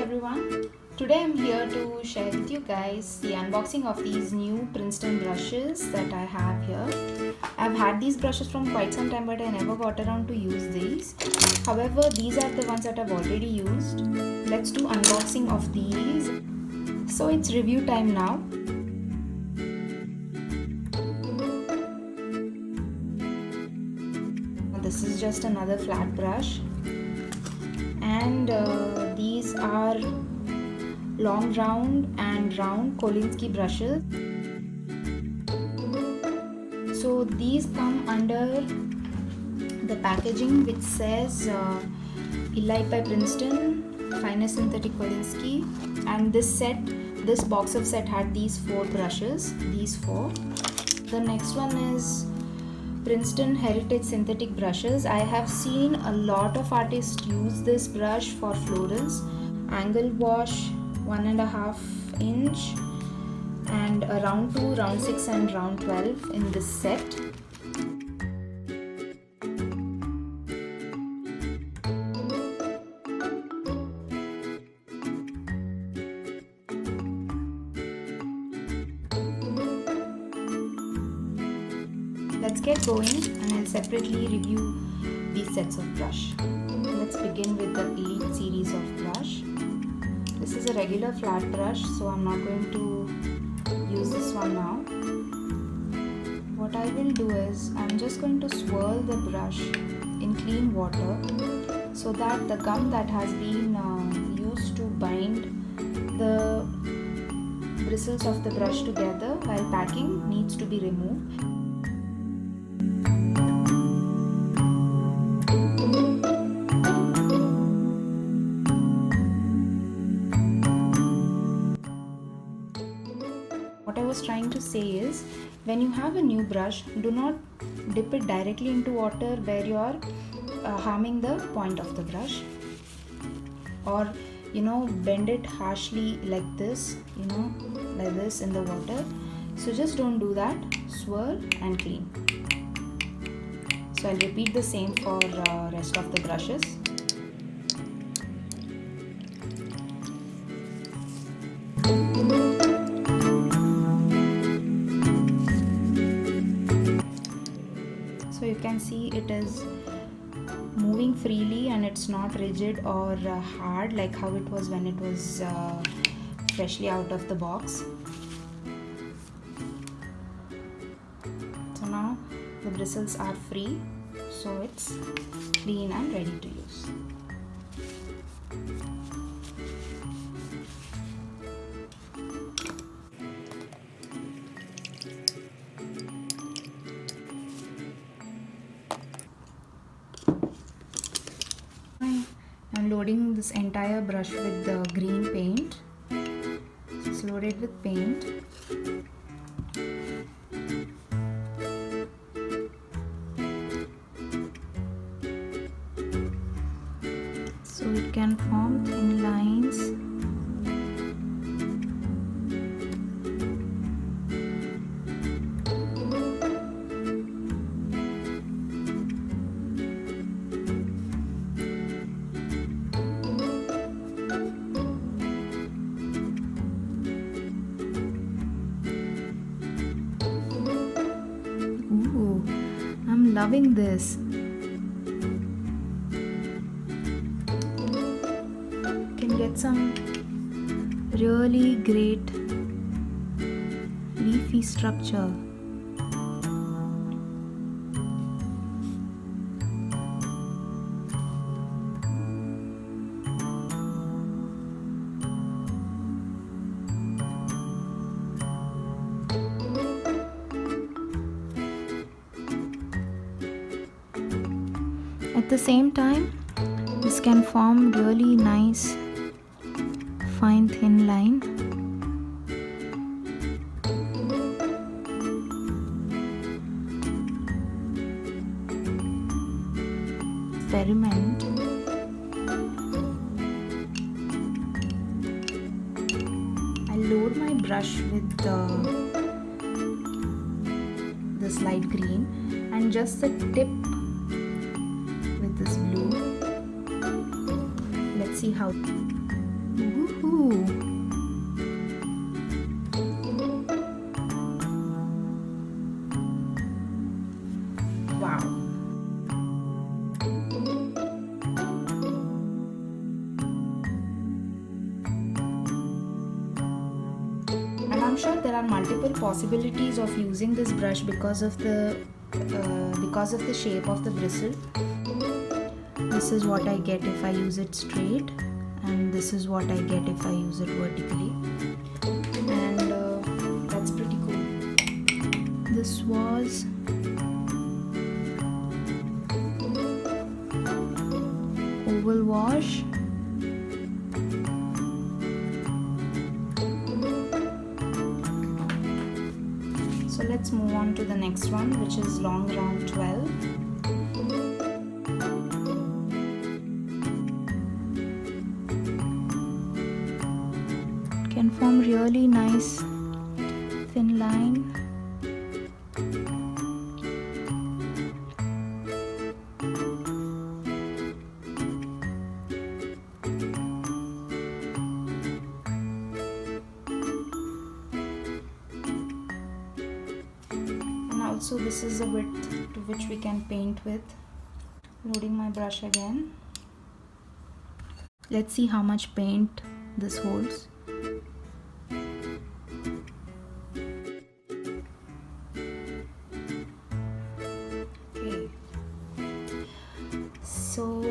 everyone. Today I'm here to share with you guys the unboxing of these new Princeton brushes that I have here. I've had these brushes from quite some time, but I never got around to use these. However, these are the ones that I've already used. Let's do unboxing of these. So it's review time now. This is just another flat brush, and these are long round and round Kolinsky brushes. So these come under the packaging which says Elite by Princeton, finest synthetic Kolinsky, and this box of set had these 4 brushes, these 4. The next one is Princeton Heritage synthetic brushes. I have seen a lot of artists use this brush for florals, angle wash, 1.5 inch, and a round 2, round 6 and round 12 in this set. Let's get going, and I'll separately review these sets of brush. Let's begin with the Elite series of brush. This is a regular flat brush, so I'm not going to use this one now. What I will do is, I'm just going to swirl the brush in clean water so that the gum that has been used to bind the bristles of the brush together while packing needs to be removed. What I was trying to say is, when you have a new brush, do not dip it directly into water where you are harming the point of the brush, or bend it harshly like this, like this in the water. So just don't do that. Swirl and clean. So I'll repeat the same for rest of the brushes. So you can see it is moving freely and it's not rigid or hard like how it was when it was freshly out of the box. So now the bristles are free, so it's clean and ready to use. I'm loading this entire brush with the green paint. It's loaded with paint. So it can form thin lines. Ooh, I'm loving this. Get some really great leafy structure. At the same time, this can form really nice fine thin line. Experiment. I load my brush with this light green and just the tip with this blue. Let's see how. Woohoo! Wow. And I'm sure there are multiple possibilities of using this brush because of the shape of the bristle. This is what I get if I use it straight, and this is what I get if I use it vertically, and that's pretty cool. This was oval wash. So let's move on to the next one, which is long round 12. It can form really nice thin line. Also, this is the width to which we can paint with. Loading my brush again. Let's see how much paint this holds. Okay. So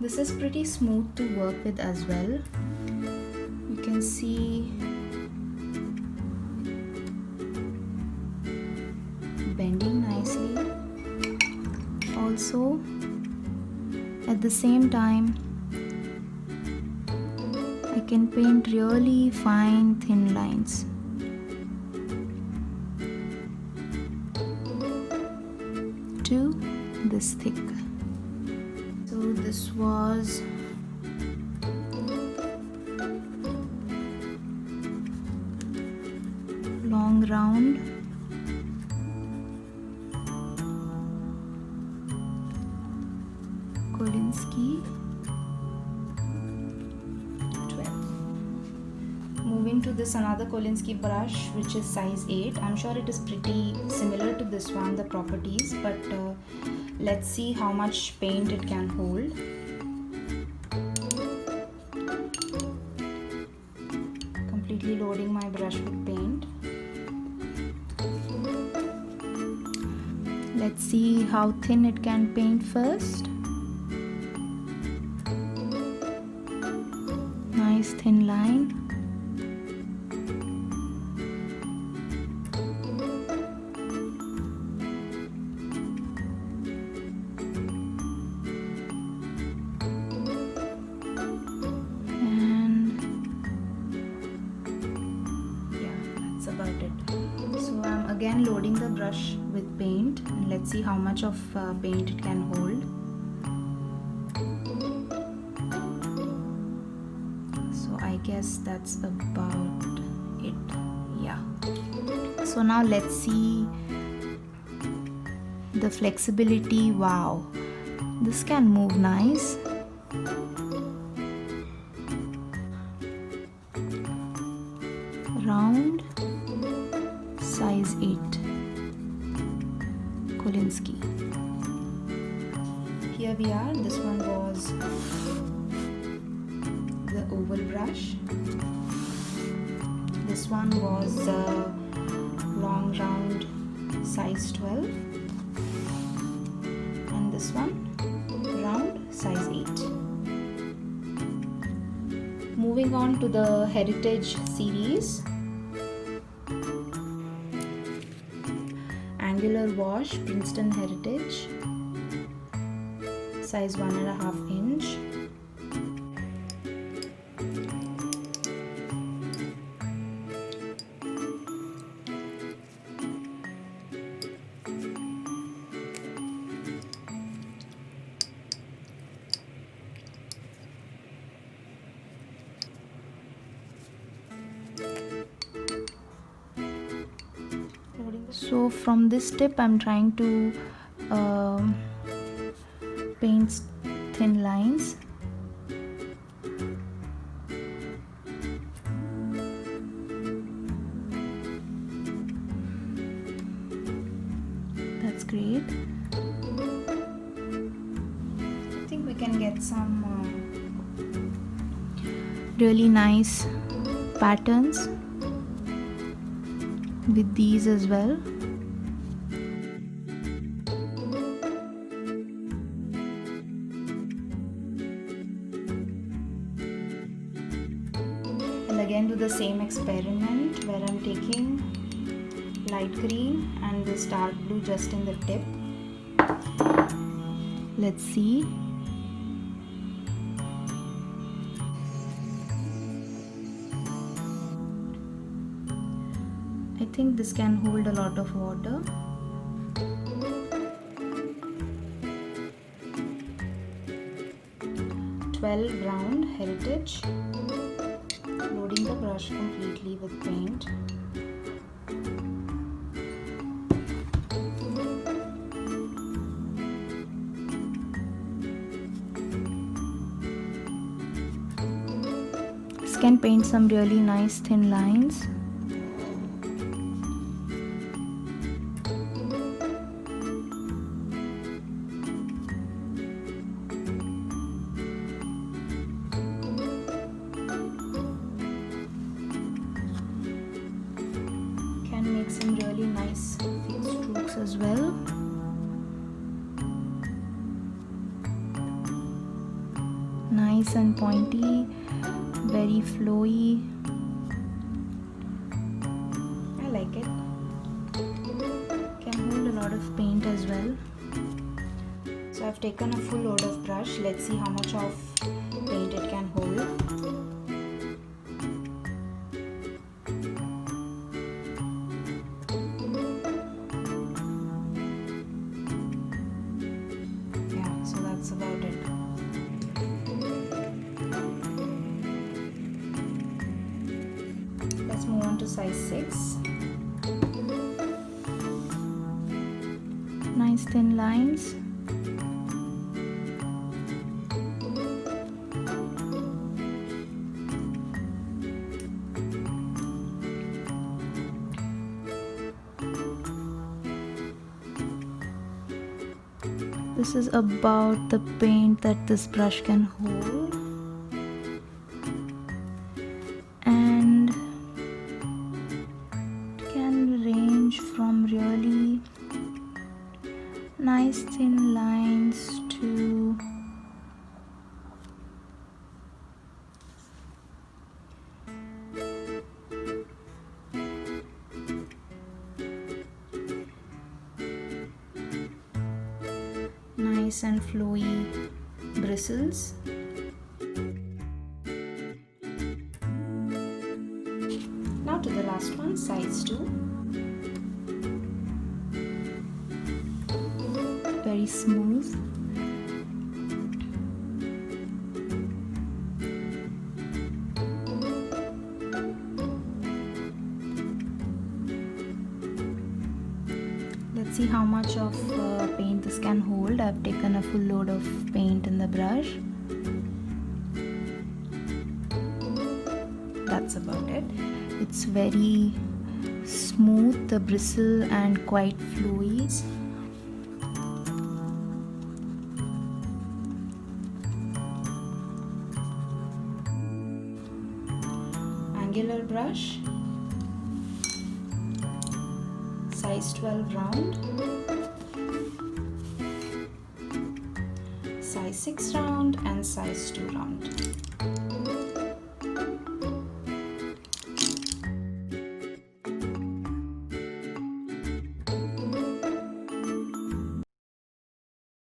this is pretty smooth to work with as well. You can see bending nicely. Also, at the same time, I can paint really fine thin lines. To this thick. So this was long round. Kolinsky 12. Moving to this another Kolinsky brush, which is size 8. I'm sure it is pretty similar to this one, the properties, but let's see how much paint it can hold. Completely loading my brush with paint. Let's see how thin it can paint first. Nice thin line. And yeah, that's about it. So I'm again loading the brush with paint, and let's see how much of paint it can hold. I guess that's about it. Yeah. So now let's see the flexibility. Wow, this can move nice. Round, size 8, Kolinsky. Here we are. This one was the oval brush. This one was long round size 12, and this one round size 8. Moving on to the Heritage series. Angular wash, Princeton Heritage, size 1.5 inch. So from this tip I'm trying to paint thin lines. great. I think we can get some really nice patterns with these as well. I'll again do the same experiment where I'm taking light green and this dark blue just in the tip. Let's see. I think this can hold a lot of water. Round Heritage. Loading the brush completely with paint. This can paint some really nice thin lines. Make some really nice thick strokes as well. Nice and pointy, very flowy. I like it. Can hold a lot of paint as well. So I've taken a full load of brush. Let's see how much of paint it can hold. That's about it. Let's move on to size 6. Nice thin lines. This is about the paint that this brush can hold, and it can range from really nice thin lines to nice and flowy bristles. Now to the last one, size 2. Very smooth. Let's see how much of paint this can hold. I've taken a full load of paint in the brush. That's about it. It's very smooth, the bristle, and quite flowy. Angular brush. Size 12 round, size 6 round, and size 2 round.